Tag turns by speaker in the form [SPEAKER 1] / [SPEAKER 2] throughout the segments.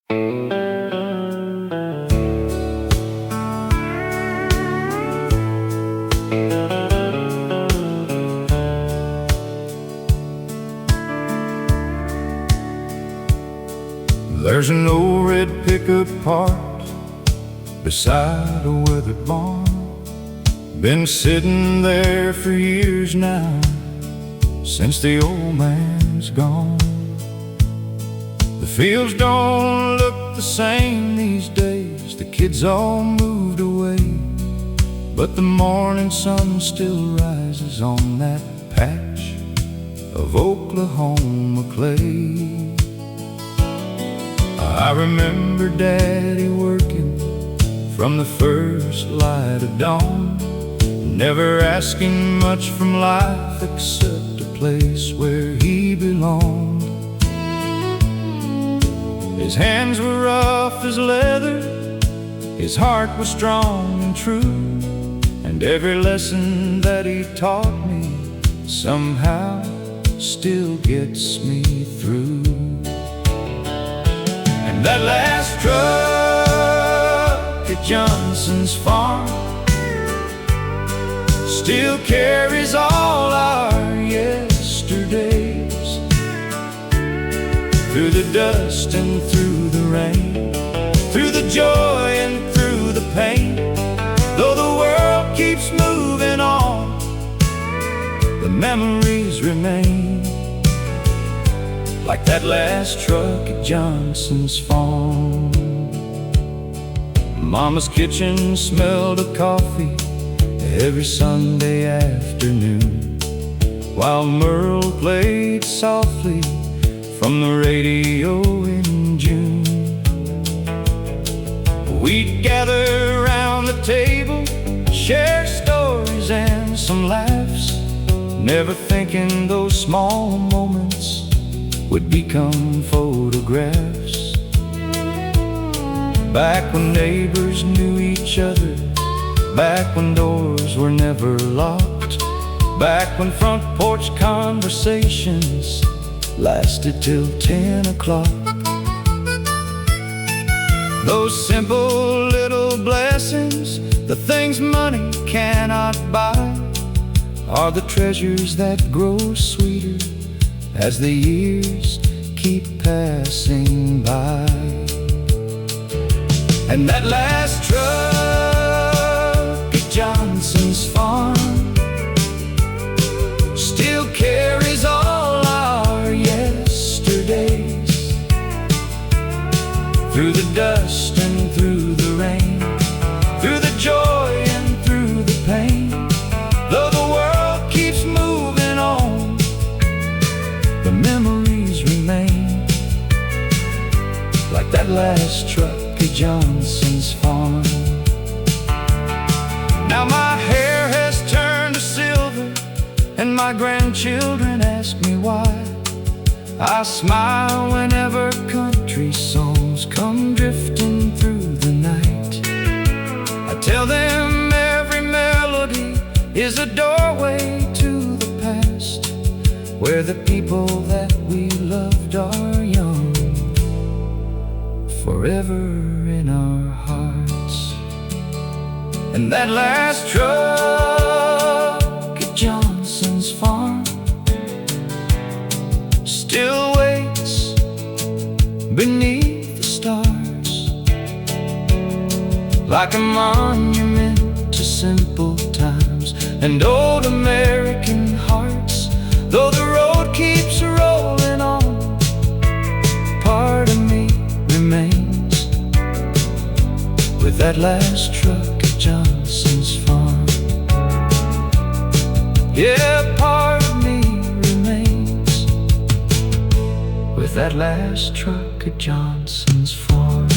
[SPEAKER 1] There's an old red pickup parked beside a weathered barn. Been sitting there for years now, since the old man's gone. The fields don't look the same these days, the kids all moved away, but the morning sun still rises on that patch of Oklahoma clay. I remember Daddy working from the first light of dawn, never asking much from life except a place where he belonged. His hands were rough as leather, his heart was strong and true, and every lesson that he taught me somehow still gets me through. And that last truck at Johnson's farm still carries all our yesterdays, through the dust and through the rain, through the joy and through the pain. Though the world keeps moving on, the memories remain, like that last truck at Johnson's farm. Mama's kitchen smelled of coffee every Sunday afternoon, while Merle played softly from the radio in June. We'd gather around the table, share stories and some laughs, never thinking those small moments would become photographs. Back when neighbors knew each other, back when doors were never locked, back when front porch conversations lasted till 10 o'clock. Those simple little blessings, the things money cannot buy, are the treasures that grow sweeter as the years keep passing by. And that last truck at Johnson's farm still carries all our yesterdays, through the dust and through the rain, through the joy and through the pain. Though the world keeps moving on, the memories remain, like that last truck at Johnson's farm. Now my hair has turned to silver, and my grandchildren ask me why. I smile whenever country songs come drifting through the night. I tell them every melody is a doorway to the past, where the people that we loved are young, forever in our hearts. And that last truck at Johnson's farm still waits beneath the stars, like a monument to simple times and old American hearts. Though the road keeps rolling on, part of me remains with that last truck at Johnson's farm. Yeah, part of me remains with that last truck at Johnson's farm.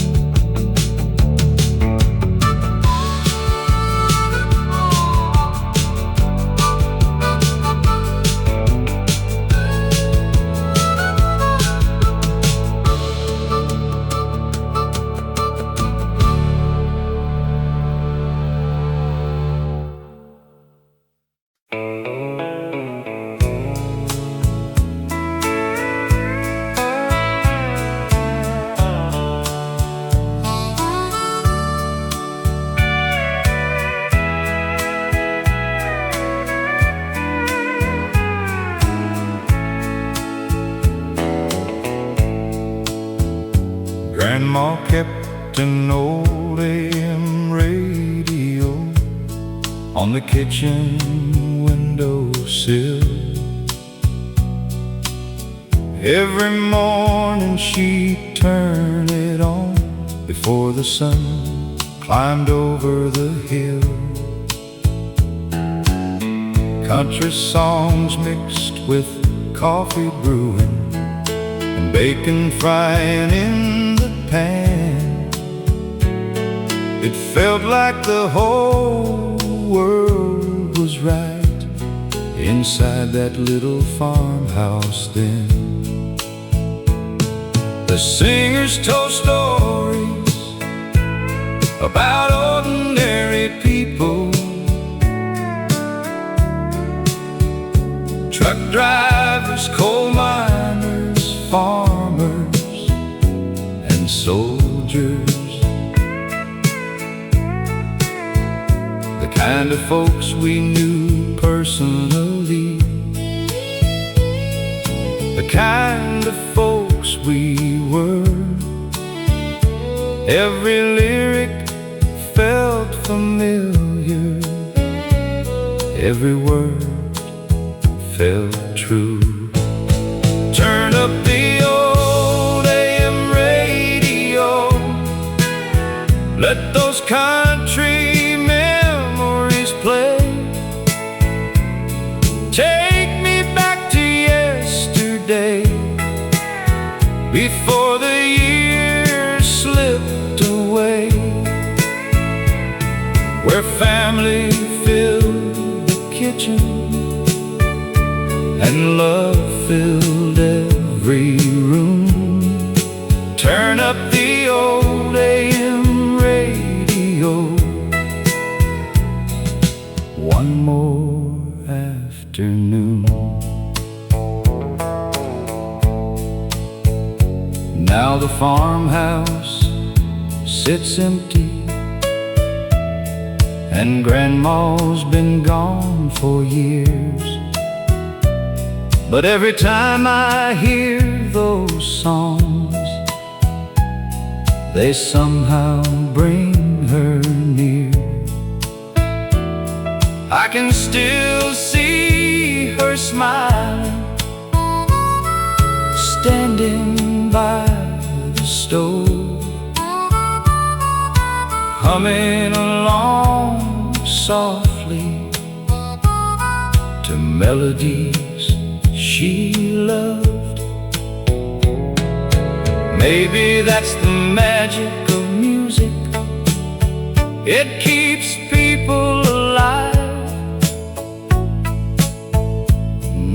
[SPEAKER 1] Grandma kept an old AM radio on the kitchen windowsill. Every morning she'd turn it on before the sun climbed over the hill. Country songs mixed with coffee brewing and bacon frying in the pan. It felt like the whole world was right inside that little farmhouse then. The singers told stories about ordinary people, truck drivers, coal miners, farmers, and soldiers. The kind of folks we knew personally, the kind of folks we were. Every lyric felt familiar, every word felt true. Turn up the old AM radio, let those country memories play. Take me back to yesterday, before the years slipped away, where family filled the kitchen and love filled every room. Turn up the old AM radio one more afternoon. Now the farmhouse sits empty, and Grandma's been gone for years. But every time I hear those songs, they somehow bring her near. I can still see her smiling, standing by the stove, humming along softly to melodies she loved. Maybe that's the magic of music, it keeps people alive.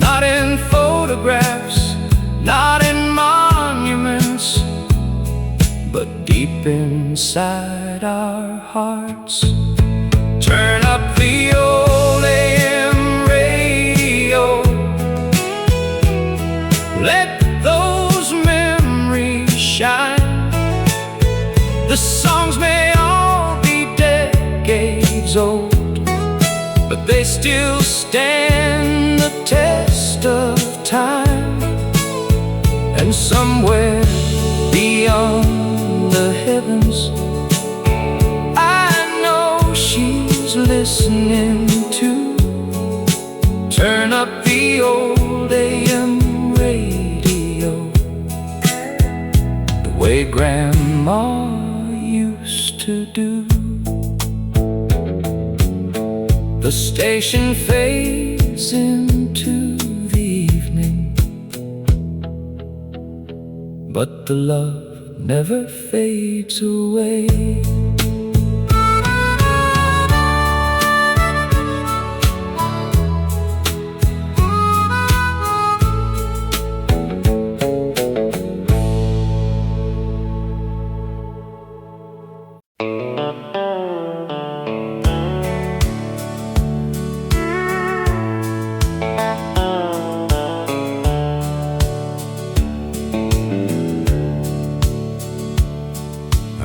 [SPEAKER 1] Not in photographs, not in monuments, but deep inside our hearts. Turn up the old AM radio, let those memories shine. The songs may all be decades old, but they still stand the test of time. And somewhere beyond the heavens, I know she's listening too. Turn up the old AM radio, the way Grandma used to do. The station fades into the evening, but the love never fades away.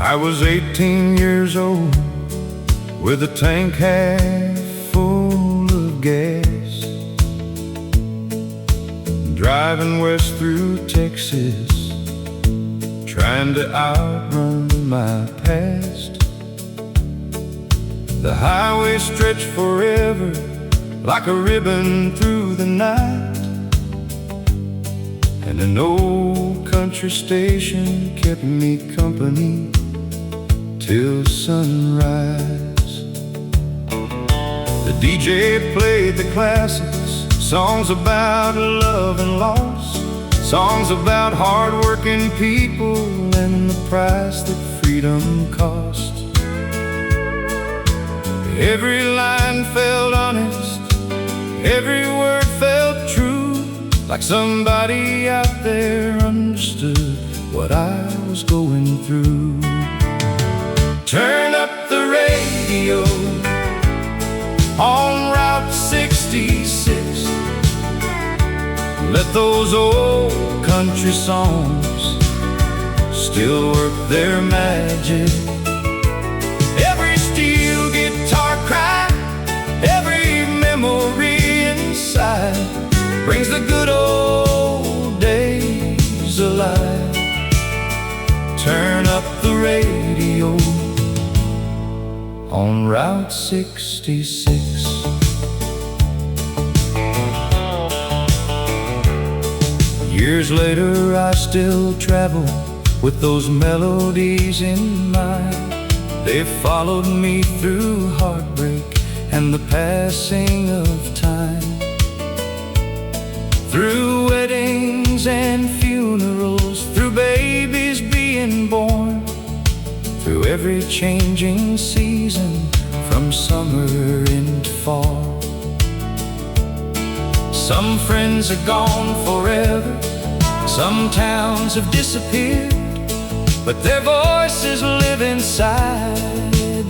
[SPEAKER 1] I was 18 years old, with a tank half full of gas, driving west through Texas, trying to outrun my past. The highway stretched forever like a ribbon through the night, and an old country station kept me company till sunrise. The DJ played the classics, songs about love and loss, songs about hard-working people and the price that freedom cost. Every line felt honest, every word felt true, like somebody out there understood what I was going through. Turn up the radio on Route 66. Let those old country songs still work their magic. Every steel guitar cry, every memory inside brings the good old days alive. Turn up the radio on Route 66. Years later I still travel with those melodies in mind. They followed me through heartbreak and the passing of time, through weddings and funerals, through babies being born, through every changing season from summer into fall. Some friends are gone forever, some towns have disappeared, but their voices live inside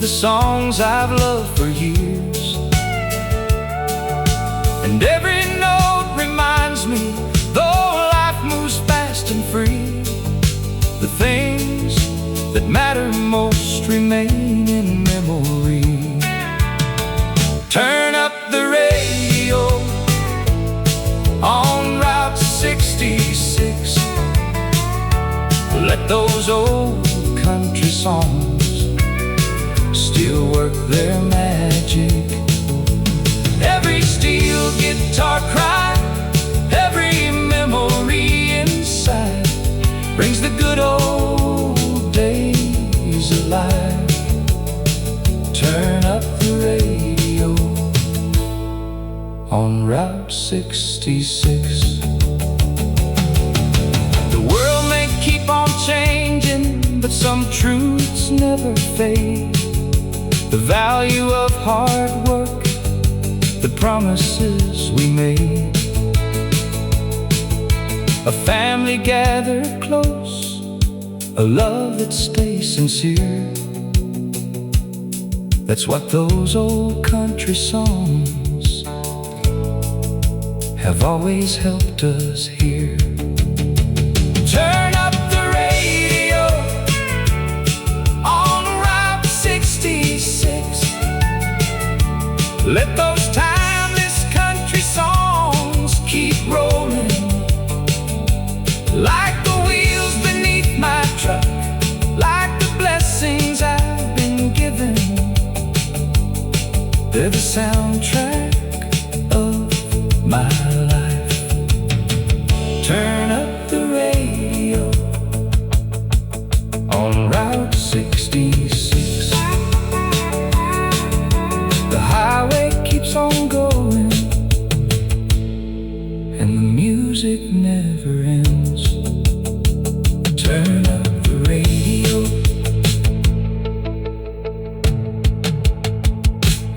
[SPEAKER 1] the songs I've loved for years. And every note reminds me, though life moves fast and free, the things that matter most remain in memory. Turn up the radio on Route 66. Let those old country songs still work their magic. Every steel guitar cry, every memory inside brings the good old days alive. Turn up the radio on Route 66. The world may keep on changing, but some truths never fade. The value of hard work, the promises we made, a family gathered close, a love that stays sincere. That's what those old country songs have always helped us hear. Turn up the radio on Route 66. Let those timeless country songs keep rolling, like the wheels beneath my truck, like the blessings I've been given. They're the soundtrack of my life. Turn up the radio on Route 66. The highway keeps on going, and the music never ends. Turn up the radio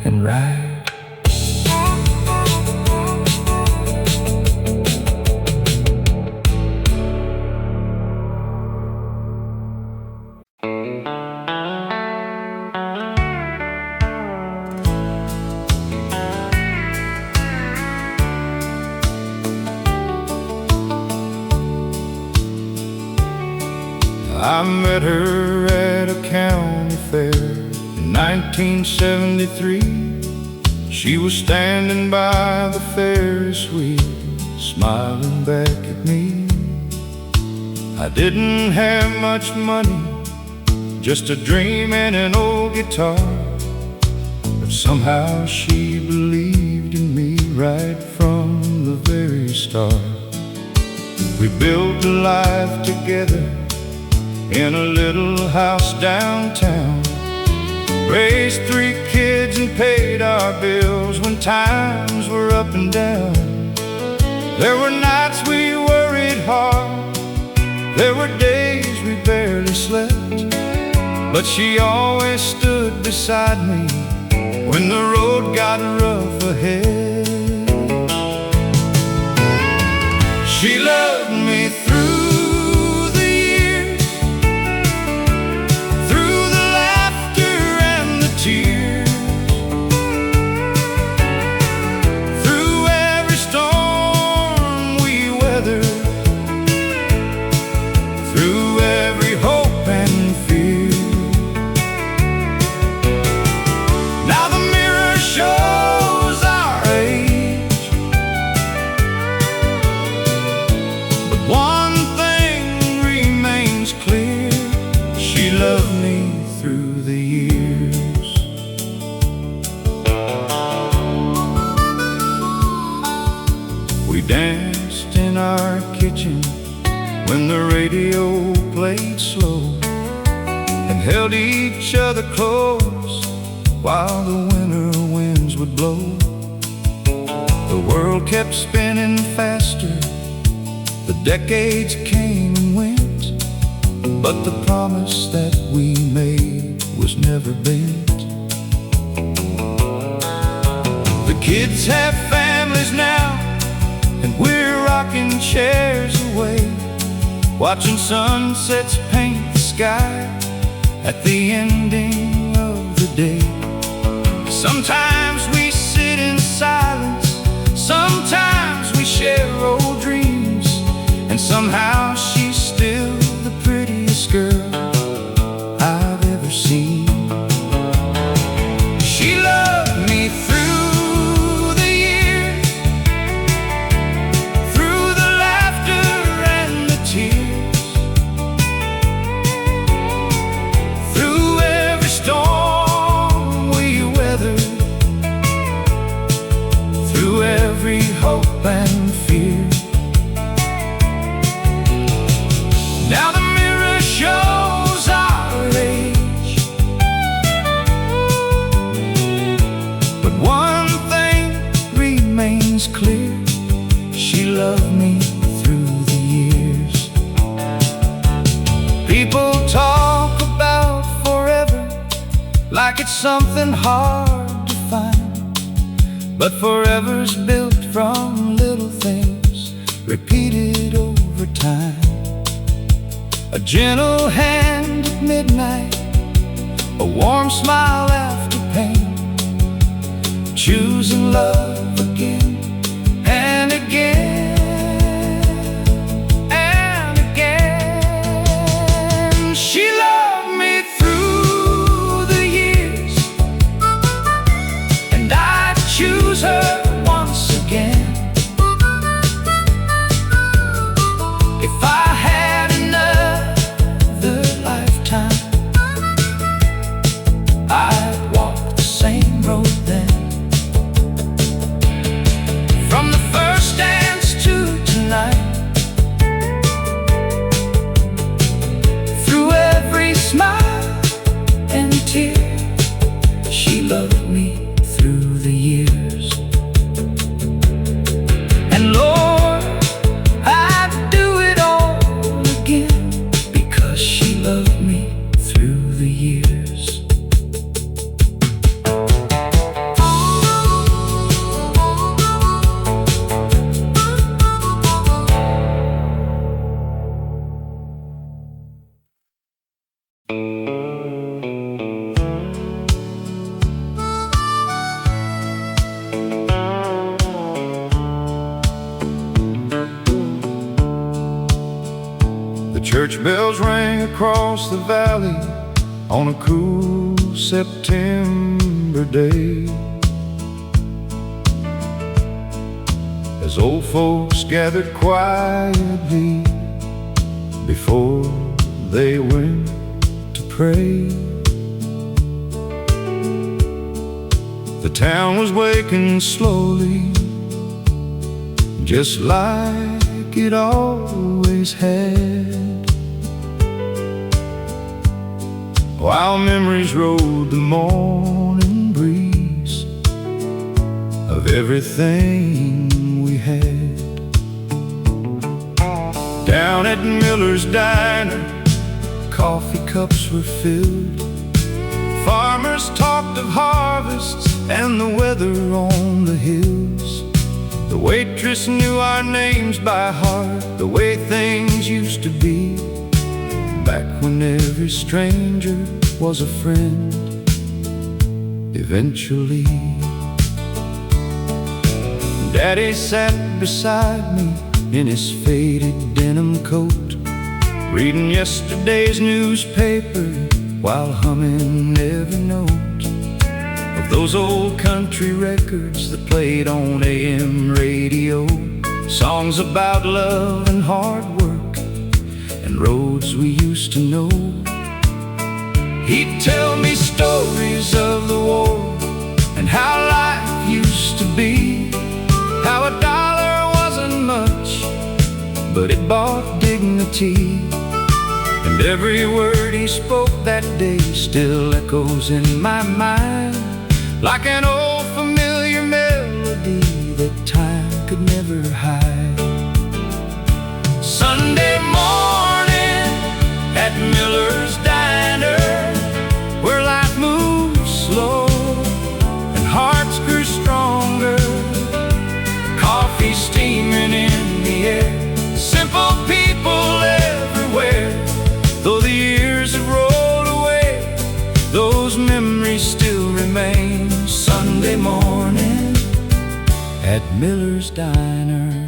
[SPEAKER 1] and ride. I met her at a county fair in 1973. She was standing by the Ferris wheel, smiling back at me. I didn't have much money, just a dream and an old guitar, but somehow she believed in me right from the very start. We built a life together in a little house downtown, raised 3 kids and paid our bills when times were up and down. There were nights we worried hard, there were days we barely slept, but she always stood beside me when the road got rough ahead. She loved me through the years, through the laughter and the tears, through every storm we weathered, through every hope and fear. Now the mirror shows our age, but one thing remains clear: she loved me through the years. We danced in our kitchen when the radio played slow, and held each other close while the winter winds would blow. The world kept spinning faster, the decades came and went, but the promise that we made was never bent. The kids have families now, and we're rocking chairs away, watching sunsets paint the sky at the ending of the day. Sometimes we sit in silence, sometimes we share old dreams, and somehow she's still the prettiest girl I've ever seen. She loved me through the years, through the laughter and the tears, through every storm we weathered, through every hope and fear. Now the mirror shows our age, but one thing remains clear: she loved me through the years. People talk about forever like it's something hard to find, but forever's built from little things repeated over time. A gentle hand at midnight, a warm smile after pain, choosing love again and again and again. She loved me through the years, and I'd choose her once again. If I had another lifetime, I'd walk the same road then. From the first dance to tonight, through every smile and tear, she loved me through the years. And Lord, I'd do it all again, because she loved me through the years. The church bells rang across the valley on a cool September day, as old folks gathered quietly before they went to pray. The town was waking slowly, just like it always had, while memories rode the morning breeze of everything we had. Down at Miller's Diner, coffee cups were filled. Farmers talked of harvests and the weather on the hills. The waitress knew our names by heart, the way things used to be, back when every stranger was a friend, eventually. Daddy sat beside me in his faded denim coat, reading yesterday's newspaper while humming every note of those old country records that played on AM radio. Songs about love and hard work and roads we used to know. He'd tell me stories of the war and how life used to be, how a dollar wasn't much, but it bought dignity. And every word he spoke that day still echoes in my mind, like an old familiar melody that time could never hide. Sunday morning at Miller's Diner, where life moved slow and hearts grew stronger, coffee steaming in the air, simple people everywhere. Though the years have rolled away, those memories still remain. Sunday morning at Miller's Diner.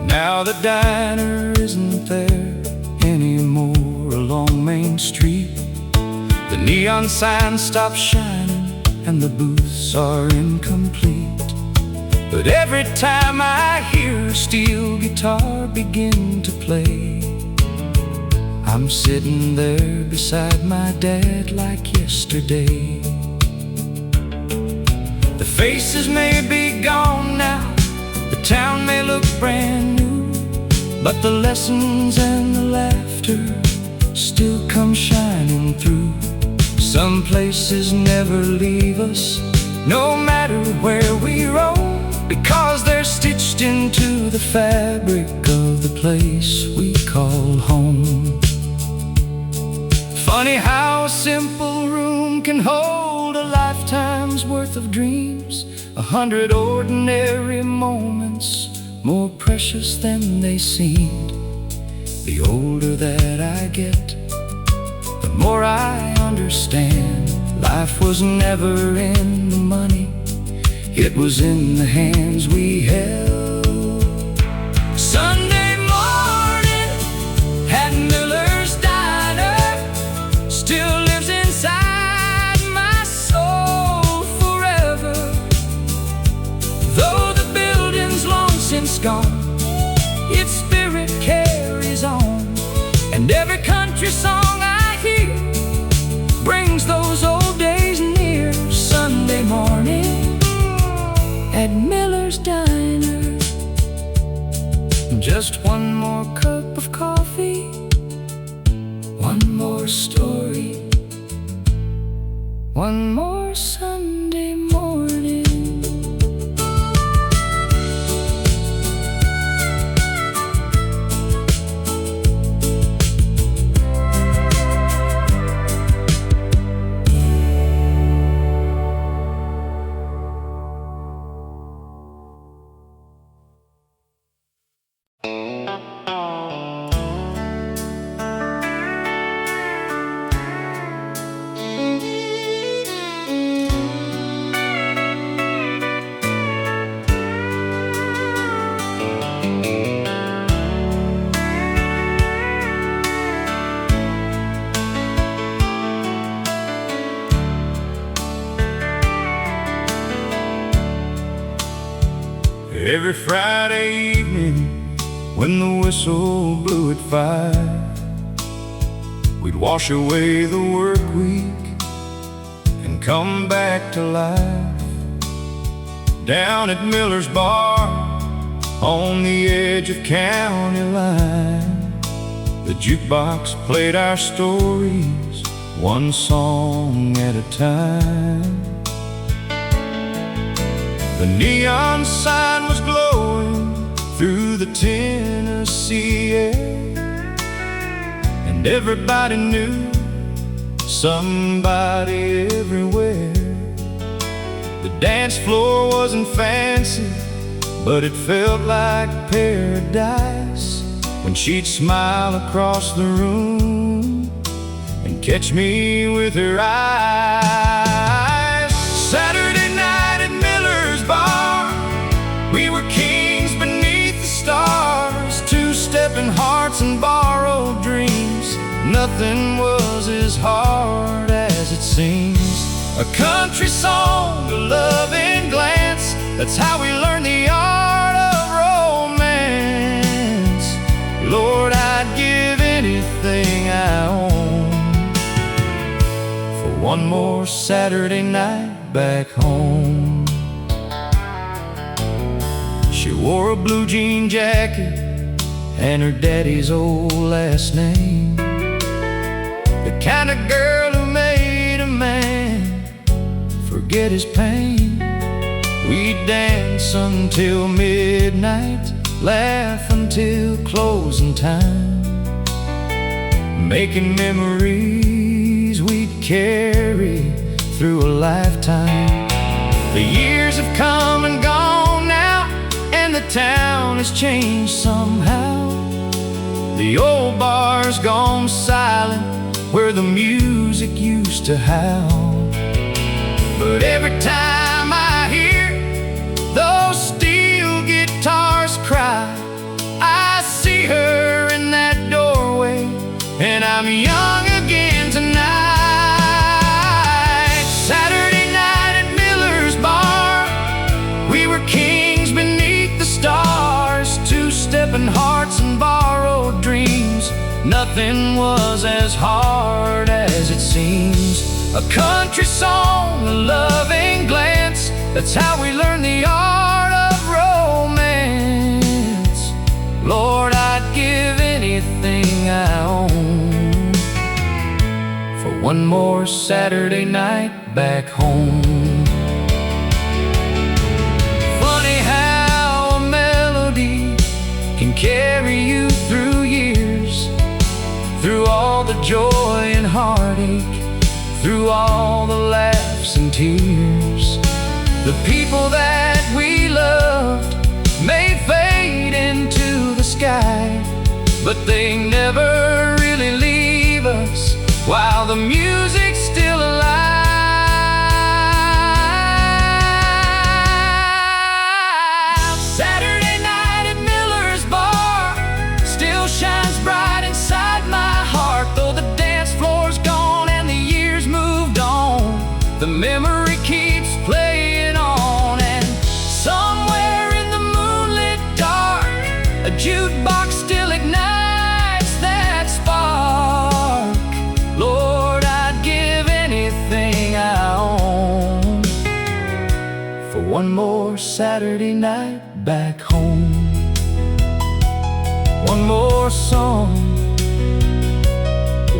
[SPEAKER 1] Now the diner isn't there anymore along Main Street. The neon signs stopped shining and the booths are incomplete. But every time I hear a steel guitar begin to play, I'm sitting there beside my dad like yesterday. The faces may be gone now, the town may look brand new, but the lessons and the laughter still come shining through. Some places never leave us, no matter where we roam, because they're stitched into the fabric of the place we call home. Funny how a simple room can hold a lifetime's worth of dreams, 100 ordinary moments more precious than they seemed. The older that I get, the more I understand. Life was never in the money, it was in the hands we held. Sunday morning at Miller's Diner still lives inside my soul forever. Though the building's long since gone, its spirit carries on, and every country song I hear brings those old days near. Sunday morning at Miller's Diner, just one more cup of coffee, one more story, one more Sunday morning. Every Friday evening When the whistle blew at 5, we'd wash away the work week and come back to life. Down at Miller's Bar on the edge of county line, the jukebox played our stories, one song at a time. The neon sign was glowing through the Tennessee air, and everybody knew somebody everywhere. The dance floor wasn't fancy, but it felt like paradise when she'd smile across the room and catch me with her eyes. Saturday night at Miller's Bar, we were kings beneath the stars, two-stepping hearts and borrowed dreams. Nothing was as hard as it seems. A country song, a loving glance, that's how we learned the art of romance. Lord, I'd give anything I own for one more Saturday night back home. She wore a blue jean jacket and her daddy's old last name, the kind of girl who made a man forget his pain. We'd dance until midnight, laugh until closing time, making memories we'd carry through a lifetime. The years have come and gone now, and the town has changed somehow. The old bar's gone silent where the music used to howl. But every time I hear those steel guitars cry, I see her in that doorway, and I'm young again tonight. Saturday night at Miller's Bar, we were kings beneath the stars, two-stepping hearts and borrowed dreams. Nothing was as hard as it seems. A country song, a loving glance, that's how we learned the art of romance. Lord, I'd give anything I own for one more Saturday night back home. Funny how a melody can carry you through years, through all the joy and heartache, through all the laughs and tears. The people that we loved may fade into the sky, but they never really leave us while the music's still alive. Saturday night at Miller's Bar still shines bright inside my heart, though the dance floor's gone and the years moved on. The memory keeps playing on, and somewhere in the moonlit dark, a jukebox still ignites that spark. Lord, I'd give anything I own for one more Saturday night back home. One more song,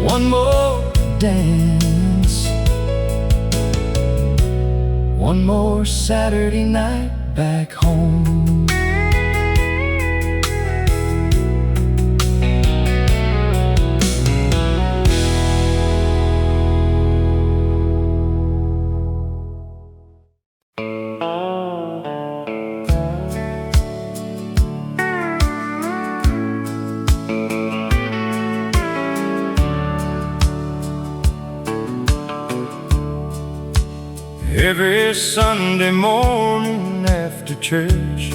[SPEAKER 1] one more dance, one more Saturday night back home. Every Sunday morning after church,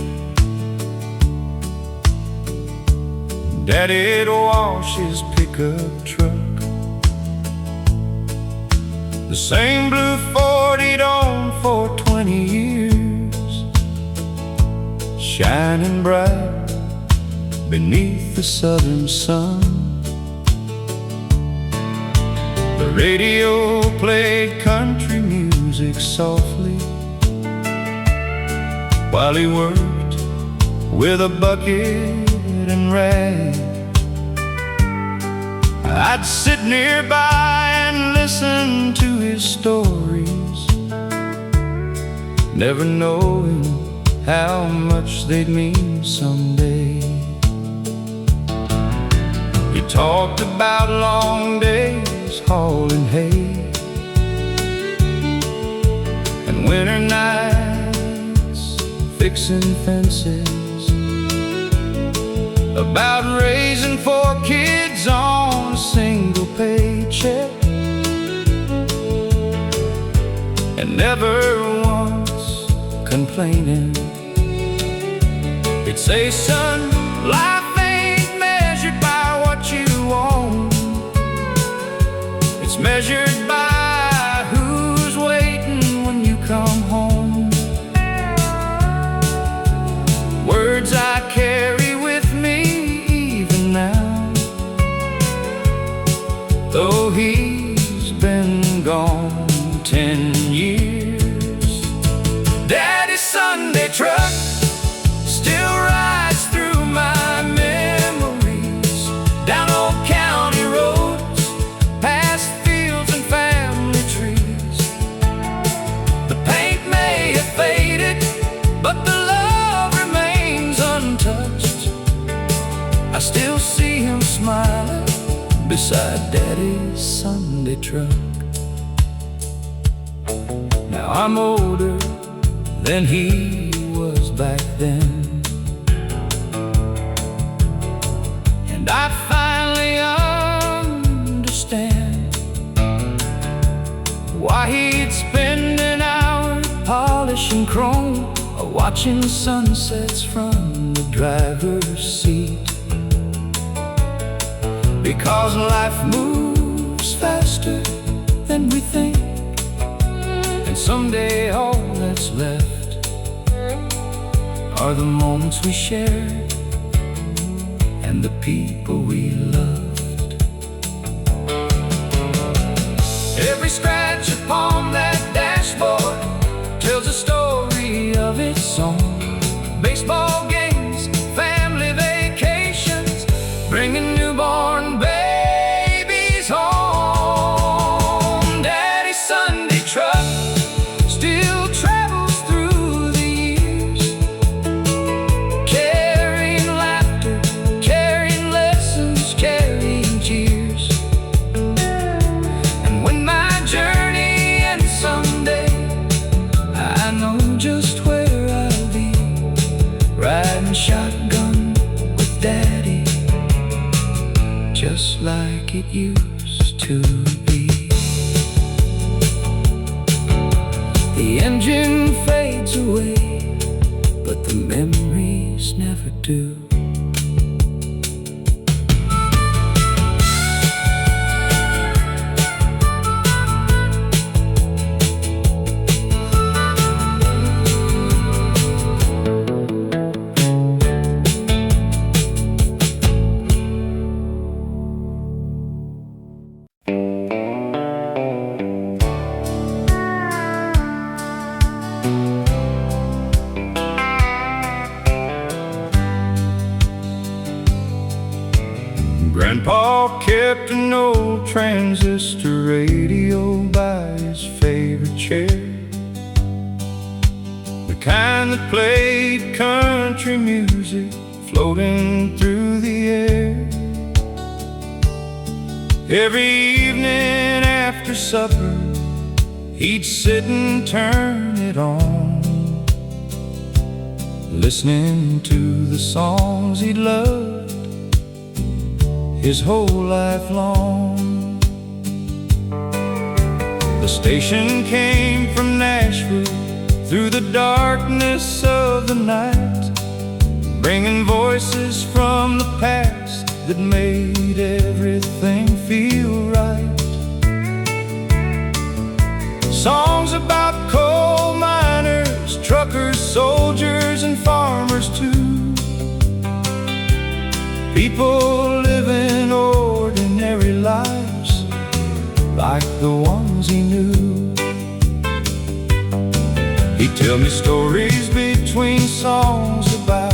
[SPEAKER 1] Daddy'd wash his pickup truck, the same blue Ford he'd owned for 20 years, shining bright, beneath the southern sun. The radio played country music softly while he worked with a bucket and rag. I'd sit nearby and listen to his stories, never knowing how much they'd mean someday. He talked about long days hauling hay and winter nights fixing fences, about raising 4 kids on a single paycheck, and never once complaining. He'd say, son, life ain't measured by what you own. It's measured by who's waiting when you come home. Words I carry with me even now, though he's been gone 10 years. Daddy's Sunday truck still rides through my memories, down old county roads, past fields and family trees. The paint may have faded, but the love remains untouched. I still see him smiling beside Daddy's Sunday truck. Now I'm older than he was back then, and I finally understand why he'd spend an hour polishing chrome or watching sunsets from the driver's seat. Because life moves faster than we think, and someday all that's left are the moments we shared and the people we loved. Every scratch upon that dashboard tells a story of its own. Baseball games, family vacations, bringing newborn babies home. Daddy's Sunday truck still travels through the years, carrying laughter, carrying lessons, carrying tears. And when my journey ends someday, I know just where I'll be, riding shotgun with Daddy, just like it used to be. The engine fades away, but the memories never do. Grandpa kept an old transistor radio by his favorite chair, the kind that played country music floating through the air. Every evening after supper, he'd sit and turn it on, listening to the songs he'd loved his whole life long. The station came from Nashville through the darkness of the night, bringing voices from the past that made everything feel right. Songs about coal miners, truckers, soldiers, and farmers too. people living ordinary lives like the ones he knew. He'd tell me stories between songs about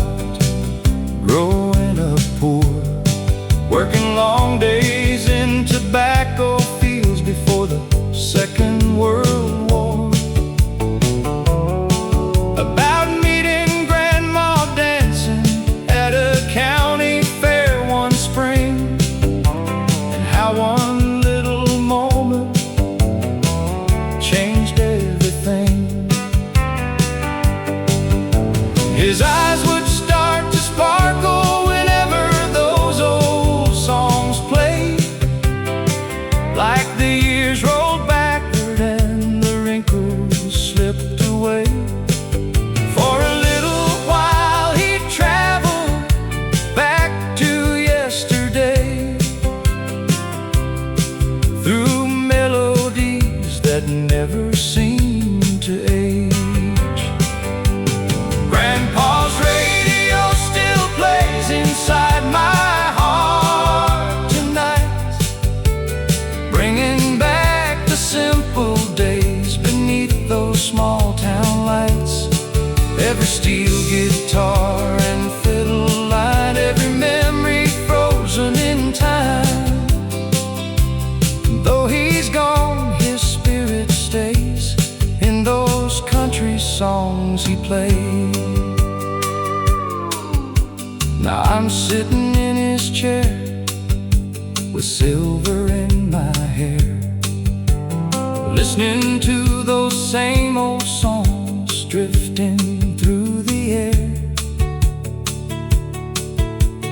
[SPEAKER 1] growing up poor, working long days in tobacco fields before the Second World War, about meeting Grandma dancing at a county fair one spring, and how one little moment changed everything. His eyes would start to sparkle whenever those old songs played, like the years rolled backward and the wrinkles slipped away. For a little while he'd travel back to yesterday, through melodies that never seemed to age. Grandpa's radio still plays inside my heart tonight, bringing back the simple days beneath those small town lights. Every steel guitar and fiddle line, every memory frozen in time. Though he's gone, his spirit stays in those country songs he played. Now I'm sitting in his chair with silver in my hair, listening to those same old songs drifting through the air.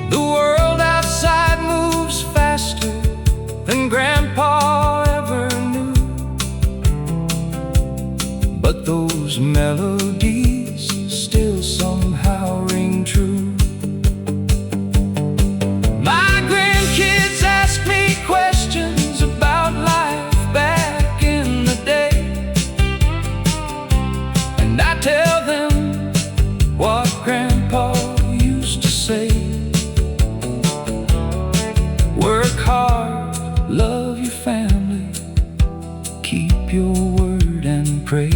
[SPEAKER 1] The world outside moves faster than Grandpa ever knew, but those melodies still somehow ring true. My grandkids ask me questions about life back in the day, and I tell them what Grandpa used to say. Work hard, love your family, keep your word and pray,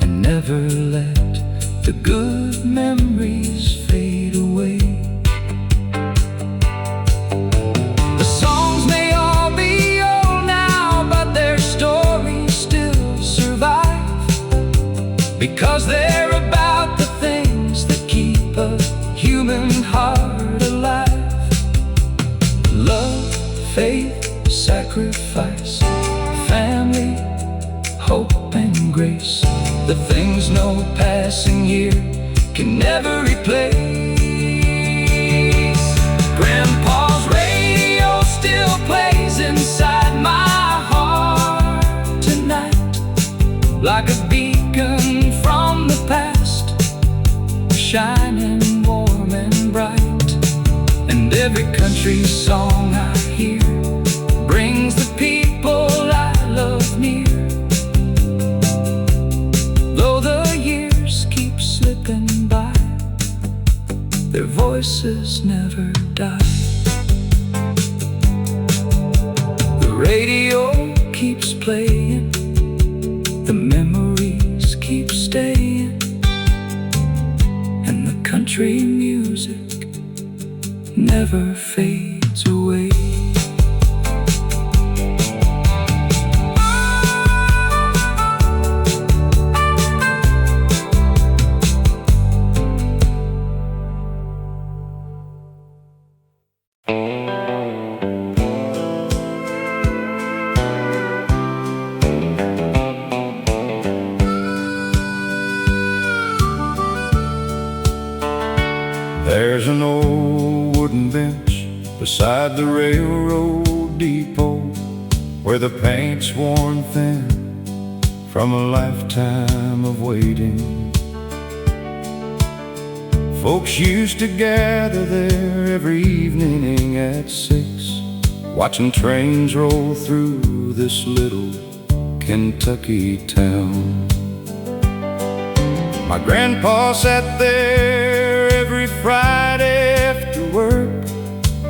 [SPEAKER 1] and never let the good memories fade away. The songs may all be old now, but their stories still survive, because they're about the things that keep a human heart alive. Love, faith, sacrifice, family, hope and grace, the things no passing year can never replace. Grandpa's radio still plays inside my heart tonight, like a beacon from the past, shining warm and bright. And every country song I hear brings the people I love near. Though the years keep slipping by, their voices never die. The radio keeps playing, the memories keep staying, and the country music never fades away. There's an old wooden bench beside the railroad depot, where the paint's worn thin from a lifetime of waiting. Folks used to gather there every evening at 6, watching trains roll through this little Kentucky town. My grandpa sat there every Friday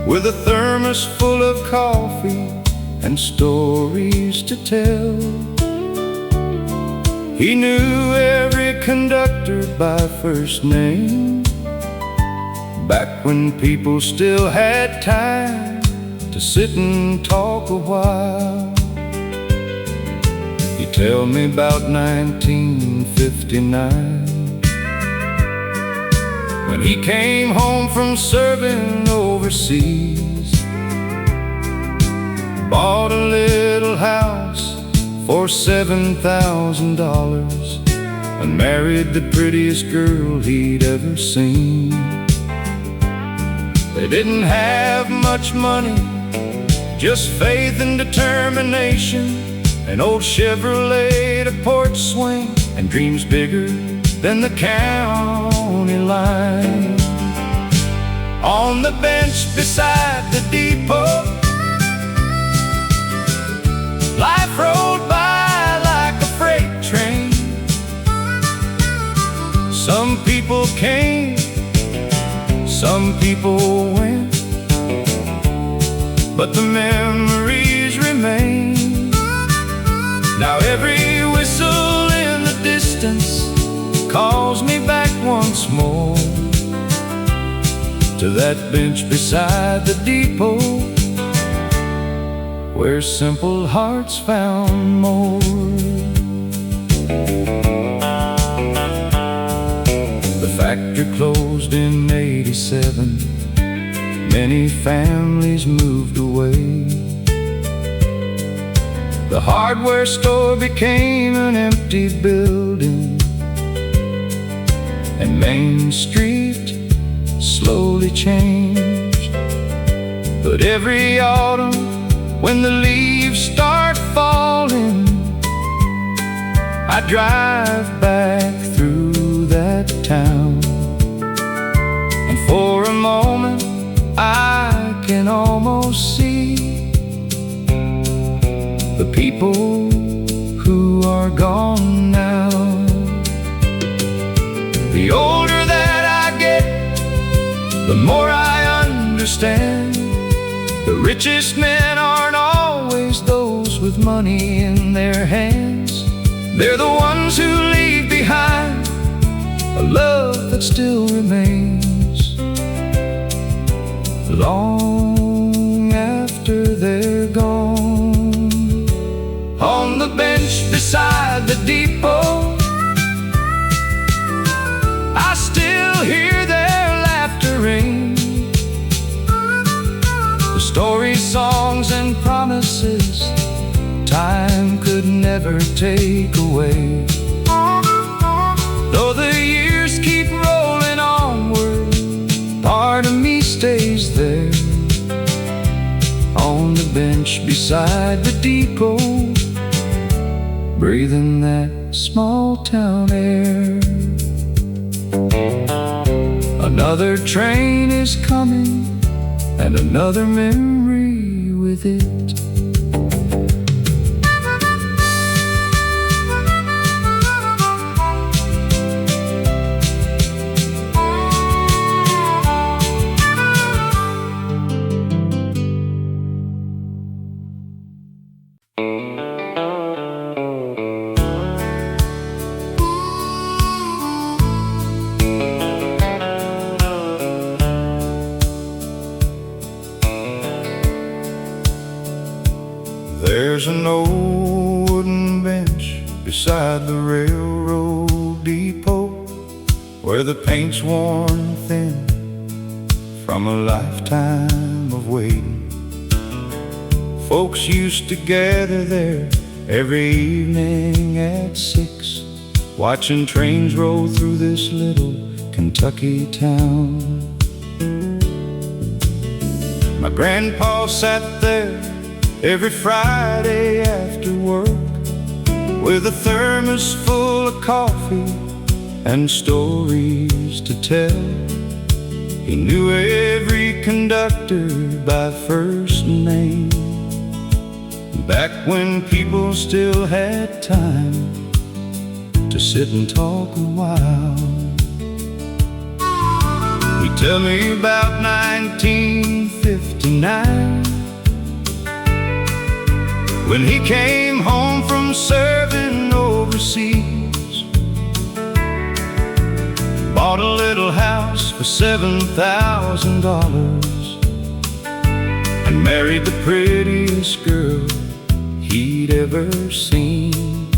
[SPEAKER 1] with a thermos full of coffee and stories to tell. He knew every conductor by first name, back when people still had time to sit and talk a while. He tell me about 1959, when he came home from serving overseas, bought a little house for $7,000 and married the prettiest girl he'd ever seen. They didn't have much money, just faith and determination, an old Chevrolet to porch swing, and dreams bigger than the county line. On the bench beside the depot, life rolled by like a freight train. Some people came, some people went, but the memories remain. Now every whistle in the distance calls me back once more to that bench beside the depot, where simple hearts found more. The factory closed in '87. Many families moved away. The hardware store became an empty building, and Main Street slowly changed. But every autumn, when the leaves start falling, I drive back through that town, and for a moment I can almost see the people who are gone now. The older that I get, the more I understand. The richest men aren't always those with money in their hands. They're the ones who leave behind a love that still remains long after they're gone. On the bench beside the depot, I still hear their laughter ring. The stories, songs, and promises time could never take away. Though the years keep rolling onward, part of me stays there on the bench beside the depot, breathing that small town air. Another train is coming, and another memory with it. There's an old wooden bench beside the railroad depot, where the paint's worn thin from a lifetime of waiting. Folks used to gather there every evening at 6, watching trains roll through this little Kentucky town. My grandpa sat there every Friday after work, with a thermos full of coffee and stories to tell. He knew every conductor by first name, back when people still had time to sit and talk a while. He tell me about 1950 when he came home from serving overseas. Bought a little house for $7,000 and married the prettiest girl he'd ever seen.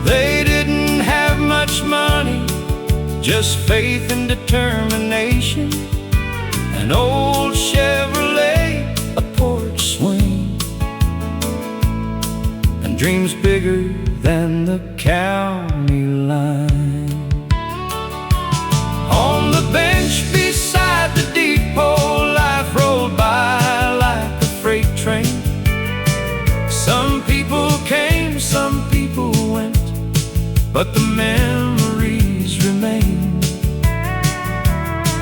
[SPEAKER 1] They didn't have much money, just faith and determination, an old Chevrolet, a porch swing, and dreams bigger than the county line. On the bench beside the depot, life rolled by like a freight train. Some people came, some people went, but the memories remain.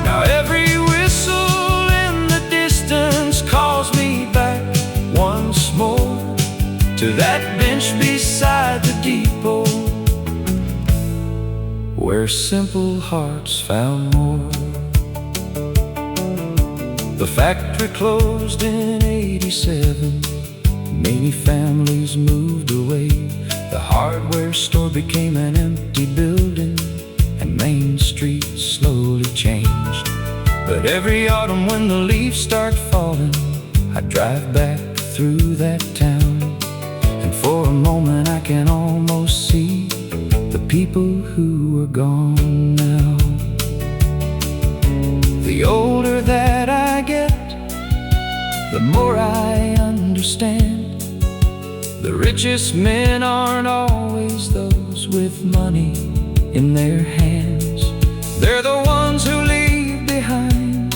[SPEAKER 1] Now every whistle in the distance calls me back once more to that bench beside the depot, where simple hearts found more. The factory closed in '87. Many families moved away. The hardware store became an empty building, and Main Street slowly changed. But every autumn when the leaves start falling, I drive back through that town, and for a moment I can almost see the people who are gone now. The older that I get, the more I understand. The richest men aren't always those with money in their hands. They're the ones who leave behind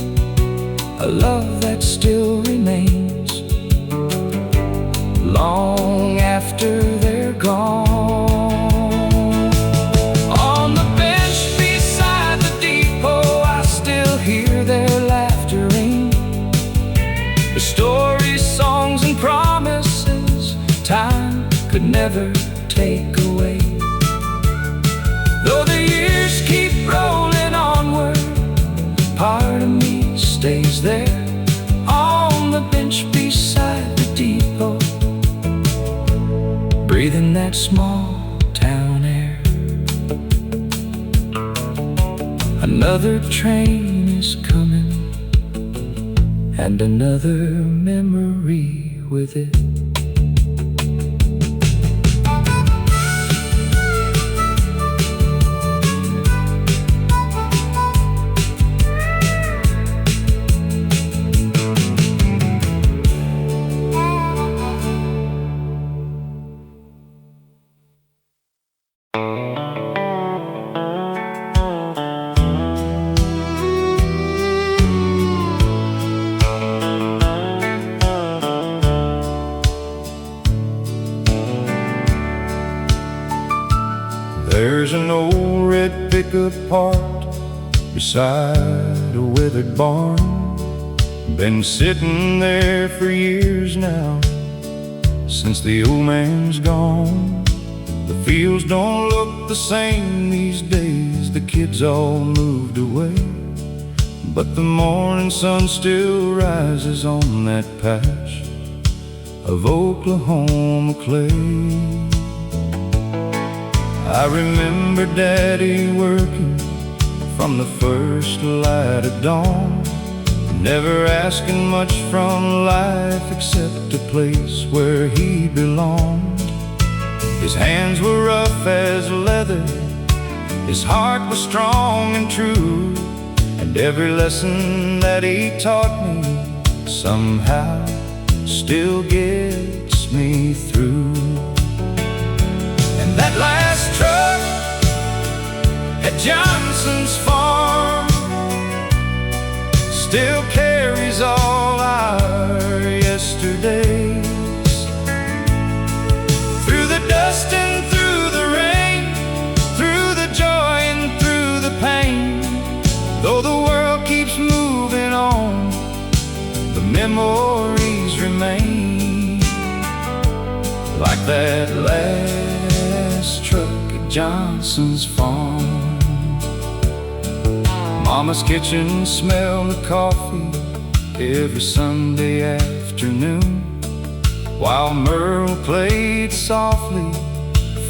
[SPEAKER 1] a love that still remains long after they're gone. On the bench beside the depot, I still hear their laughter ring. The stories, songs, and promises time could never take away. Though the years keep rolling onward, part of me stays there on the bench beside the depot, breathing that small town air. Another train is coming, and another memory with it. There's an old red pickup parked beside a weathered barn. Been sitting there for years now, since the old man's gone. The fields don't look the same these days, the kids all moved away, but the morning sun still rises on that patch of Oklahoma clay. I remember Daddy working from the first light of dawn, never asking much from life except a place where he belonged. His hands were rough as leather, his heart was strong and true, and every lesson that he taught me somehow still gets me through. And that last truck at Johnson's farm still carries all our yesterdays, through the dust and through the rain, through the joy and through the pain. Though the world keeps moving on, the memories remain, like that last truck at Johnson's farm. Mama's kitchen smelled of coffee every Sunday afternoon, while Merle played softly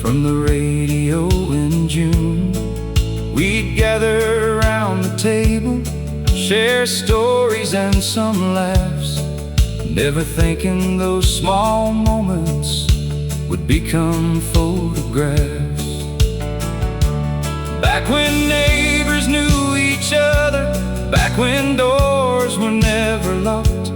[SPEAKER 1] from the radio in June. We'd gather around the table, share stories and some laughs, never thinking those small moments would become photographs. Back when neighbors knew each other, back when doors were never locked,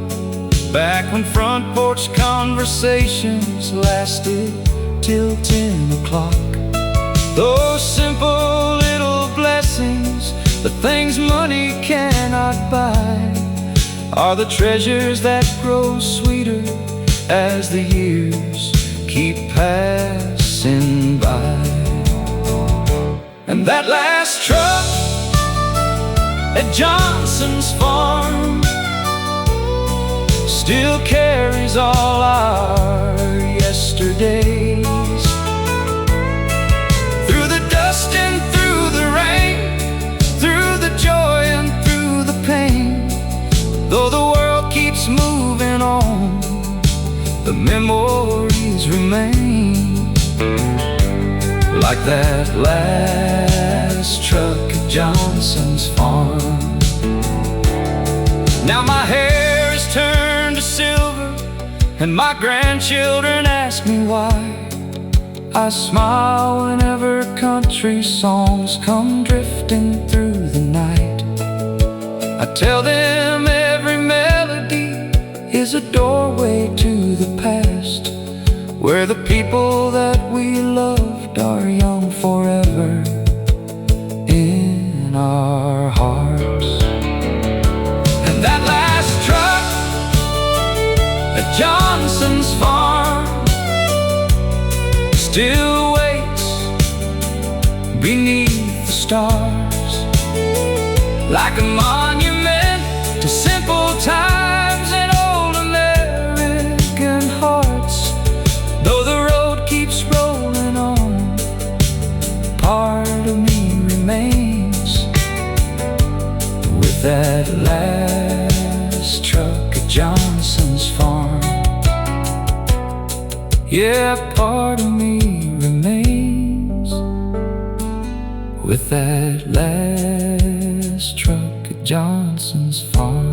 [SPEAKER 1] back when front porch conversations lasted till 10 o'clock. Those simple little blessings, the things money cannot buy, are the treasures that grow sweeter as the years keep passing by. And that last truck at Johnson's farm still carries all our yesterdays. Through the dust and through the rain, through the joy and through the pain, though the world keeps moving on, the memories remain. Like that last truck at Johnson's farm. Now my hair is turned to silver, and my grandchildren ask me why. I smile whenever country songs come drifting through the night. I tell them every melody is a doorway to the past, where the people that we loved are young forever in our hearts. And that last truck at Johnson's farm still waits beneath the stars, like a monument to simple times and old American hearts. Though the road keeps rolling on, part of me remains with that last truck at Johnson's farm. Yeah, part of me remains with that last truck at Johnson's farm.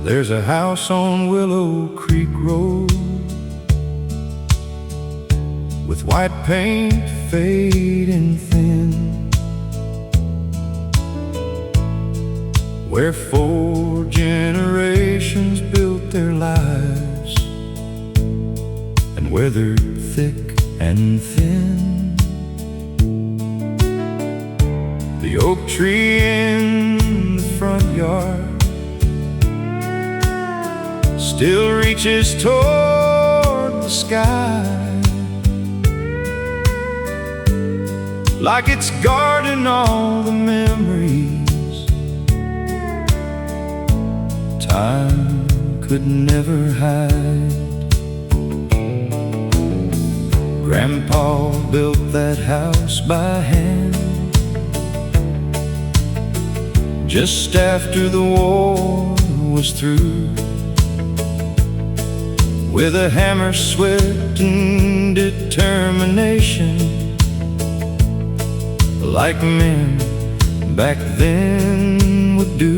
[SPEAKER 1] There's a house on Willow Creek Road with white paint fading thin, where 4 generations built their lives and weathered thick and thin. The oak tree in the front yard still reaches toward the sky, like it's guarding all the memories time could never hide. Grandpa built that house by hand just after the war was through, with a hammer, sweat, and determination, like men back then would do.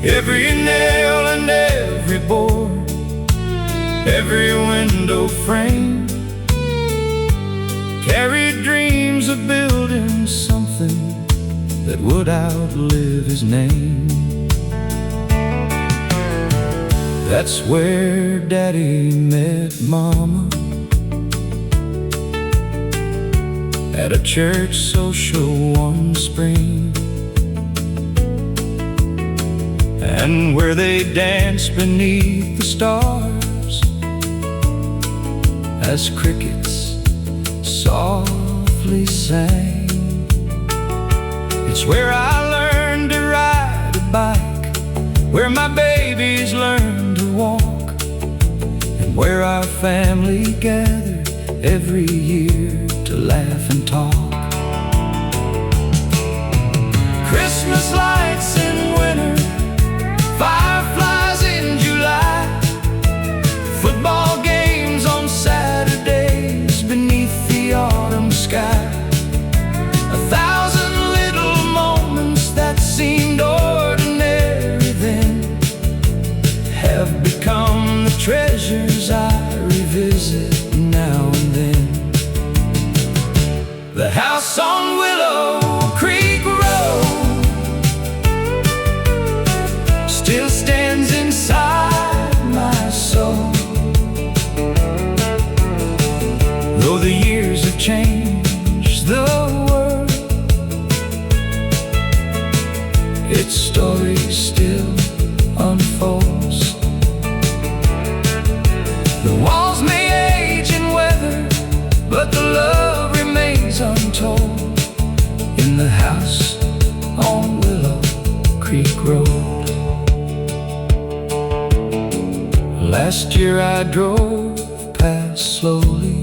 [SPEAKER 1] Every nail and every board, every window frame carried dreams of building something that would outlive his name. That's where Daddy met Mama, at a church social one spring, and where they danced beneath the stars as crickets softly sang. It's where I learned to ride a bike, where my babies learned to walk, and where our family gathered every year to laugh and talk. Christmas lights in winter, fireflies in July, football games on Saturdays beneath the autumn sky. 1,000 little moments that seemed ordinary then have become the treasures I revisit now and then. The house on Willow Creek Road still stands inside my soul. Though the years have changed the world, its story still unfolds. The walls may age and weather, but the love remains untold in the house on Willow Creek Road. Last year I drove past slowly.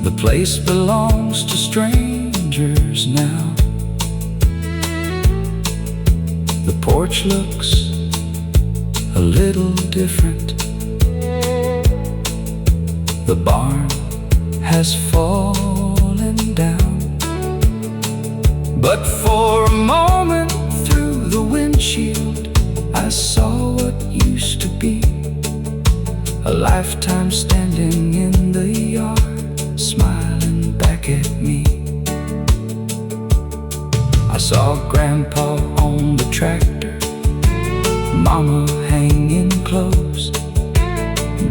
[SPEAKER 1] The place belongs to strangers now. The porch looks a little different. The barn has fallen down, but for a moment through the windshield I saw what used to be a lifetime standing in the yard, smiling back at me. I saw Grandpa on the tractor, Mama hanging clothes,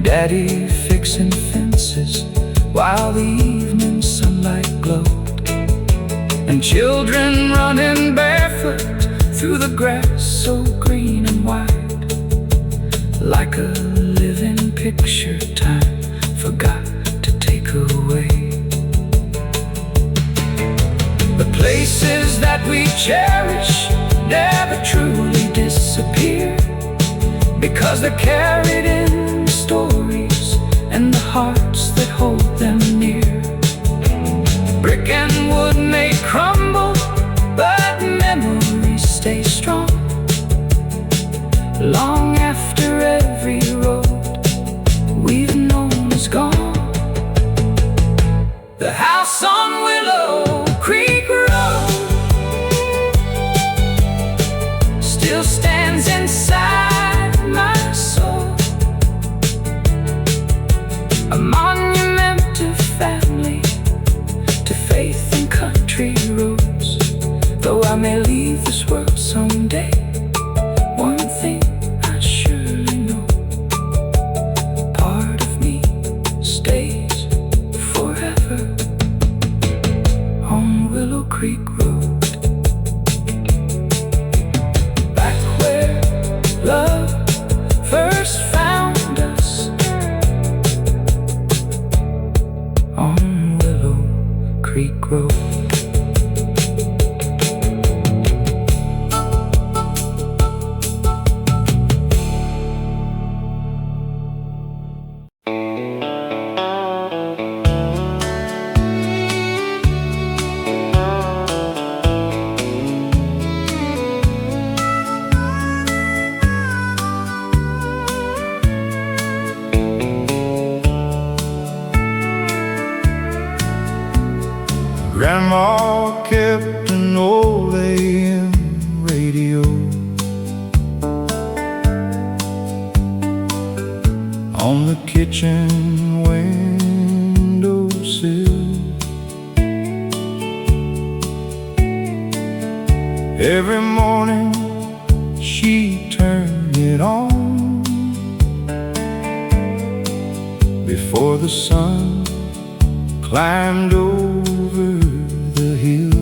[SPEAKER 1] Daddy fixing fences while the evening sunlight glowed, and children running barefoot through the grass so green and white. Like a living picture time forgot to take away. The places that we cherish never truly disappear, because they're carried in stories and the hearts that hold them near. Brick and wood may crumble, but memories stay strong. Long after every road we've known is gone, the house on Willow Creek Road still stands inside my soul, a monument to family, to faith and country roads. Though I may leave this world someday, one thing I surely know: part of me stays forever on Willow Creek Road. Back where love first found us, on Willow Creek Road. Grandma kept an old AM radio on the kitchen windowsill. Every morning she turned it on before the sun climbed over the hill.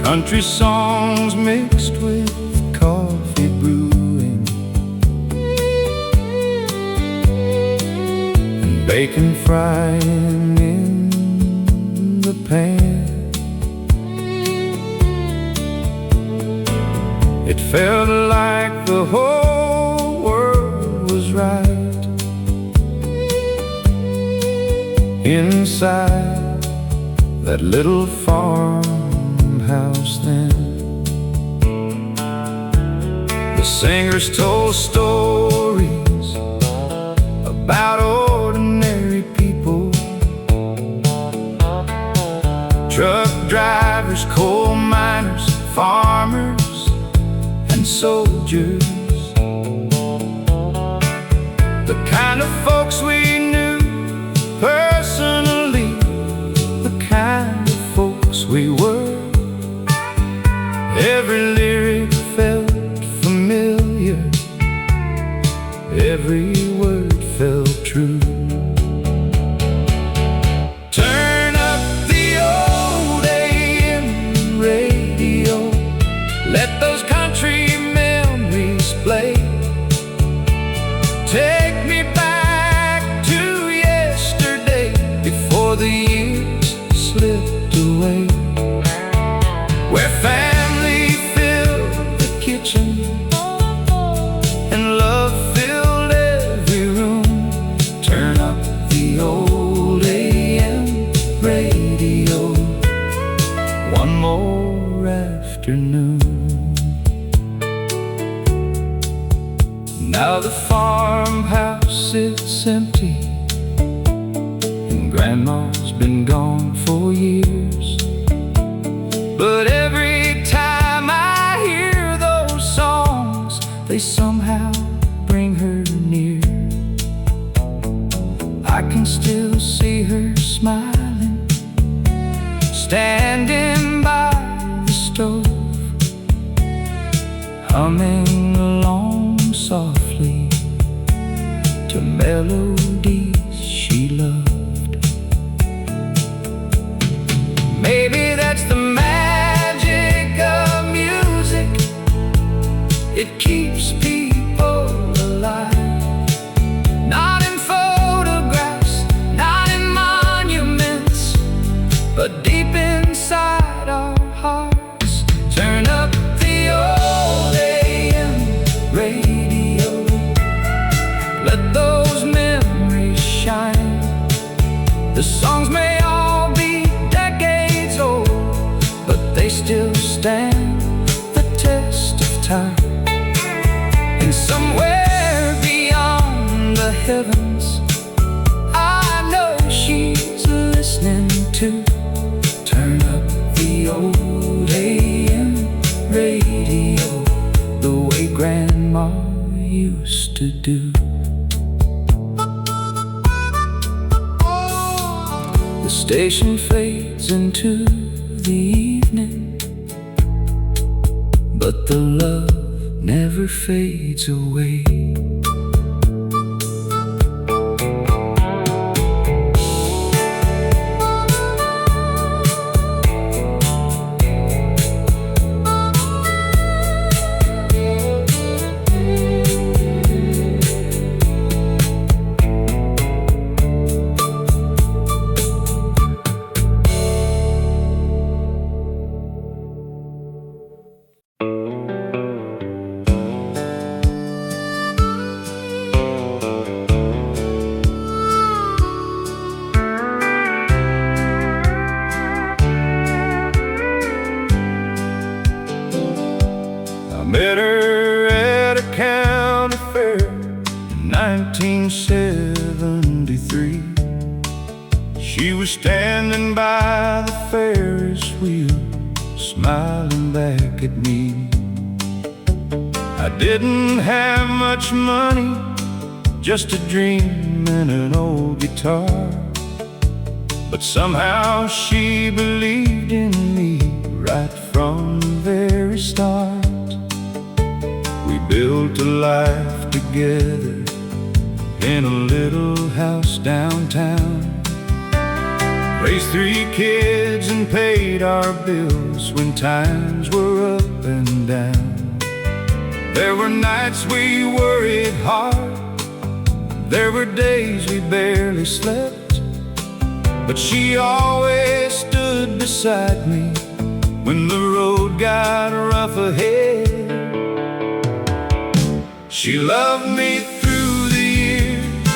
[SPEAKER 1] Country songs mixed with coffee brewing bacon frying in the pan. It felt like the whole world was right inside that little farmhouse then. The singers told stories about ordinary people, truck drivers, coal miners, farmers, and soldiers. The kind of folks we knew personally, the kind of folks we were. Every lyric felt familiar, every word felt true. Turn up the old AM radio, let those country memories play. Take me back to yesterday, before the years slipped away, where family filled the kitchen and love filled every room. Turn up the old AM radio one more afternoon. Now the farmhouse sits empty, and Grandma's been gone for years. But every time I hear those songs, they somehow bring her near. I can still see her smiling, standing by the stove, humming along softly to melodies she loved. Maybe that's the magic of music, it keeps people alive. Not in photographs, not in monuments, but deep inside our hearts. Turn up the old AM radio, let those memories shine. The songs may all be decades old, but they still stand the test of time. And somewhere beyond the heavens, I know she's listening too. Turn up the old AM radio, the way Grandma used to do. The station fades into the evening, but the love never fades away. Met her at a county fair in 1973. She was standing by the Ferris wheel, smiling back at me. I didn't have much money, just a dream and an old guitar, but somehow she believed in me right from the very start. We built a life together in a little house downtown, raised 3 kids and paid our bills when times were up and down. There were nights we worried hard, There were days we barely slept, but she always stood beside me when the road got rough ahead. She loved me through the years,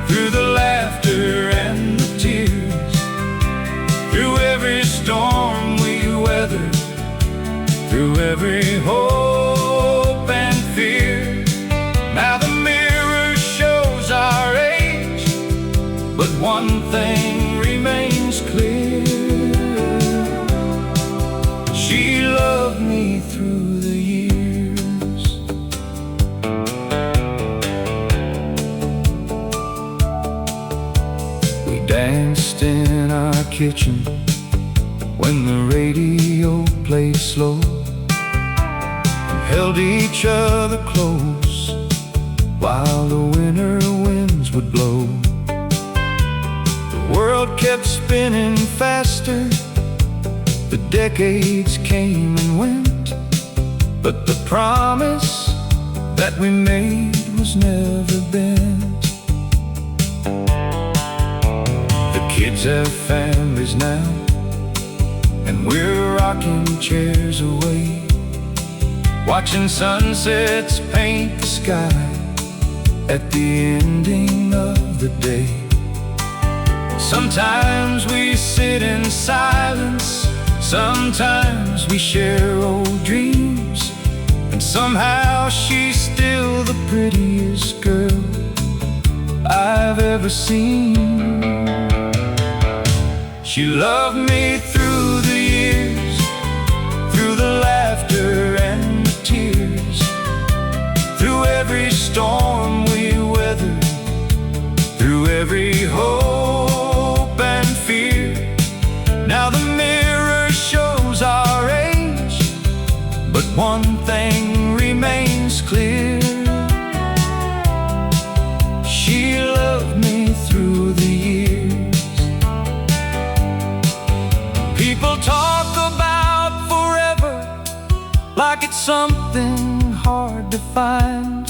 [SPEAKER 1] through the laughter and the tears, through every storm we weathered, through every hope and fear. Now the mirror shows our age, but one thing remains clear: she loved me through the years. We danced in our kitchen when the radio played slow, held each other close while the winter winds would blow. The world kept spinning faster, the decades came and went, but the promise that we made was never bent. The kids have families now, and we're rocking chairs away, watching sunsets paint the sky at the ending of the day. Sometimes we sit in silence, sometimes we share old dreams, and somehow she's still the prettiest girl I've ever seen. She loved me through the years, through the laughter and the tears, through every storm we weathered, through every hope and fear. Now the mirror shows our age, but one thing remains clear: she loved me through the years. People talk about forever like it's something hard to find,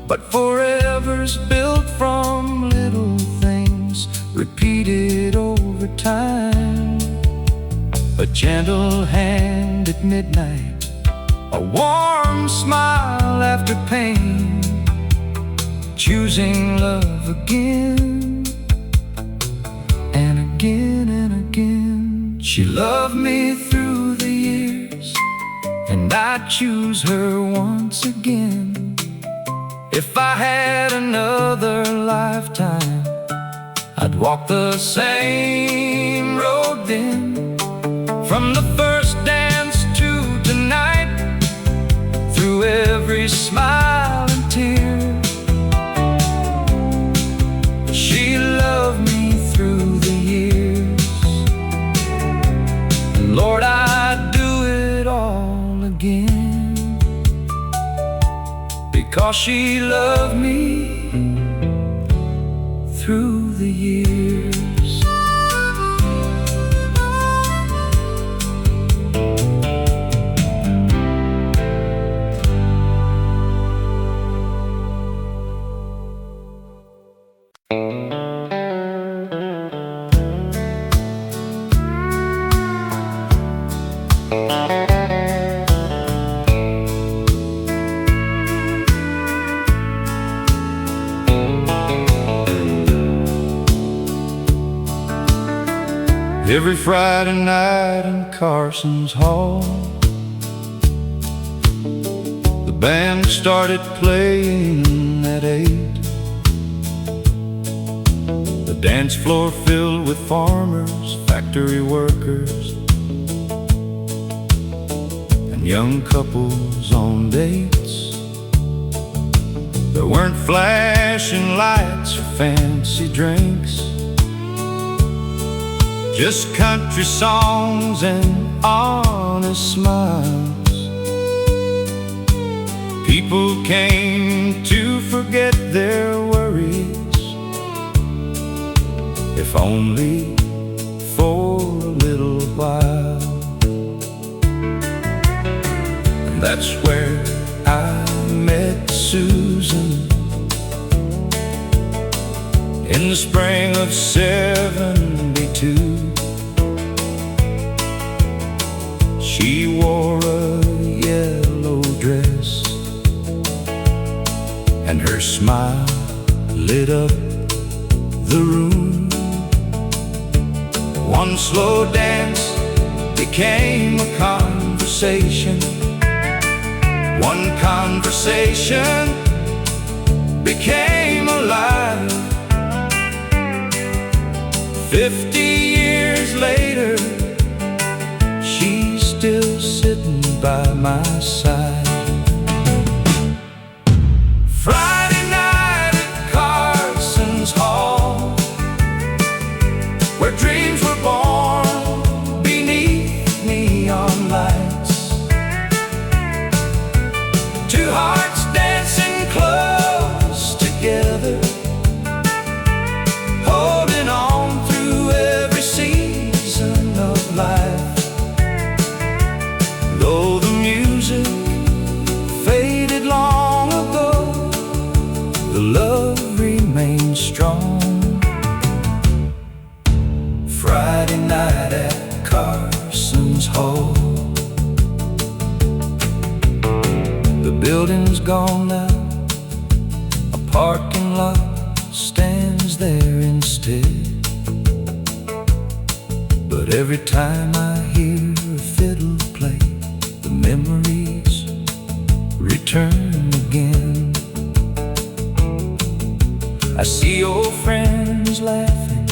[SPEAKER 1] but forever's built from little things repeated over time. A gentle hand at midnight, a warm smile after pain, choosing love again and again and again. She loved me through the years, and I'd choose her once again. If I had another lifetime, I'd walk the same road then, from the first dance to tonight, through every smile and tear. She loved me through the years, and Lord, I'd do it all again, because she loved me through the years. Every Friday night in Carson's Hall, the band started playing at 8. The dance floor filled with farmers, factory workers, and young couples on dates. There weren't flashing lights or fancy drinks, just country songs and honest smiles. People came to forget their worries, if only for a little while. And that's where I met Susan. the spring of '72. She wore a yellow dress, and her smile lit up the room. One slow dance became a conversation. One conversation became alive. 50 years later, she's still sitting by my side. Friday night at Carson's Hall, where dreams were born beneath neon lights. Two hearts dancing close together, holding on through every season of life. Though the music faded long ago, the love remains strong. Friday night at Carson's Hall. The building's gone now, a parking lot stands there instead. But every time I hear a fiddle play, the memories return again. I see old friends laughing,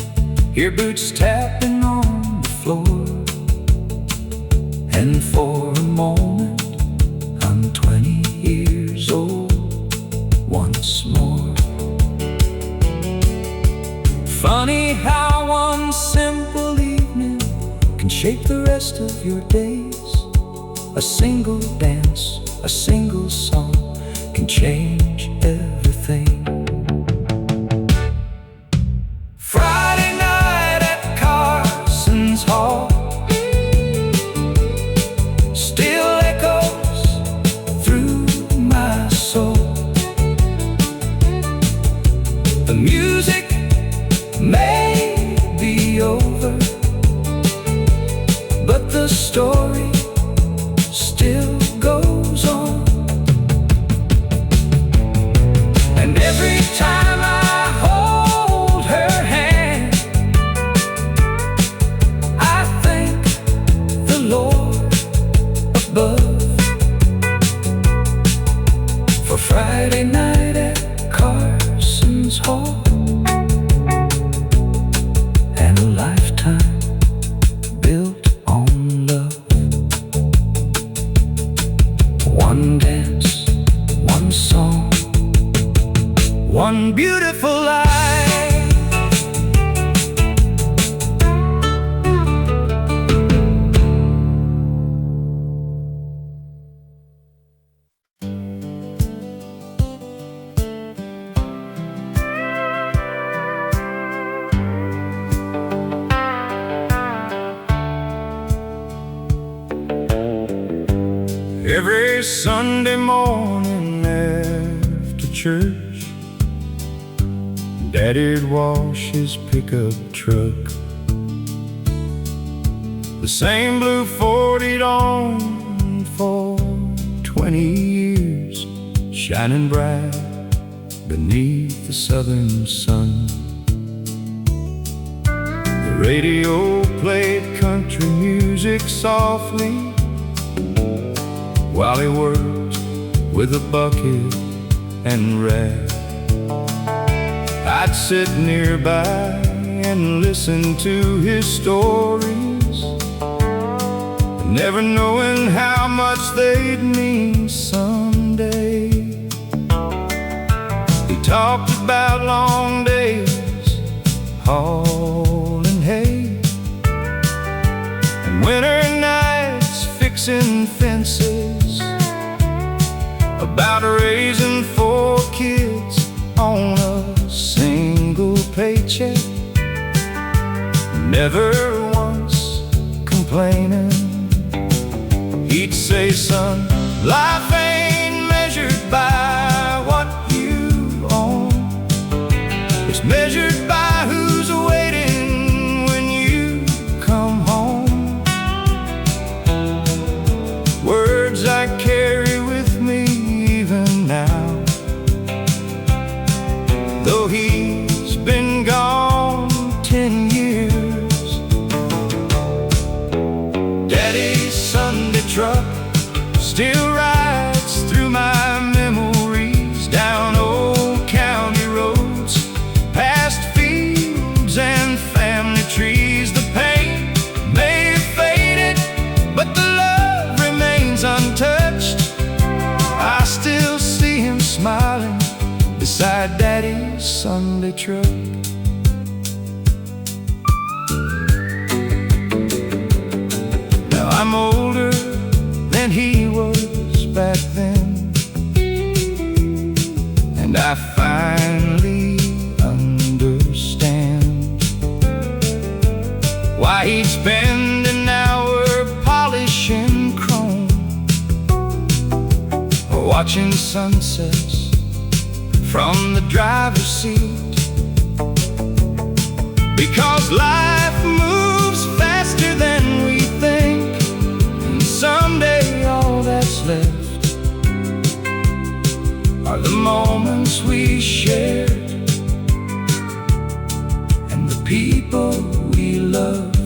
[SPEAKER 1] hear boots tapping on the floor, and for a moment I'm 20 years old once more. Funny how one simple evening can shape the rest of your days. A single dance, a single song can change everything. Friday night at Carson's Hall still echoes through my soul. The music may be over, but the story still goes on. And every time I hold her hand, I thank the Lord above for Friday night at Carson's Hall, and a lifetime built on love. One dance, one song, one beautiful life. Every Sunday morning after church, Daddy'd wash his pickup truck. The same blue Ford he'd owned for 20 years, shining bright beneath the southern sun. The radio played country music softly while he worked with a bucket and rag. I'd sit nearby and listen to his stories, never knowing how much they'd mean someday. He talked about long days hauling hay, and winter nights fixing fences, about raising 4 kids on a single paycheck, never once complaining. He'd say, son, life ain't measured by what you own, it's measured by beside Daddy's Sunday truck. Now I'm older than he was back then, and I finally understand why he'd spend an hour polishing chrome or watching sunsets from the driver's seat. Because life moves faster than we think, and someday all that's left are the moments we shared and the people we loved.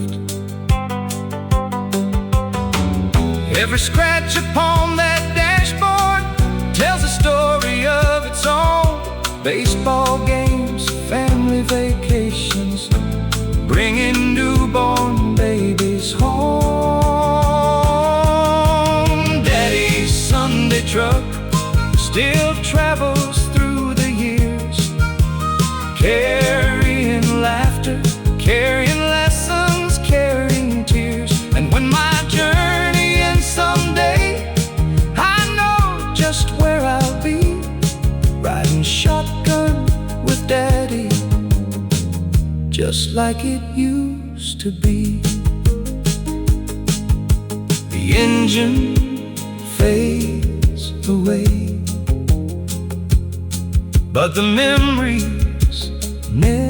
[SPEAKER 1] Every scratch upon that dashboard tells a story of its own. Baseball games, family vacations, bringing newborn babies home. Daddy's Sunday truck still travels through the years, carrying laughter, carrying lessons, carrying tears. And when my journey ends someday, I know just where I'll be, riding shotgun with Daddy, just like it used to be. The engine fades away, but the memories never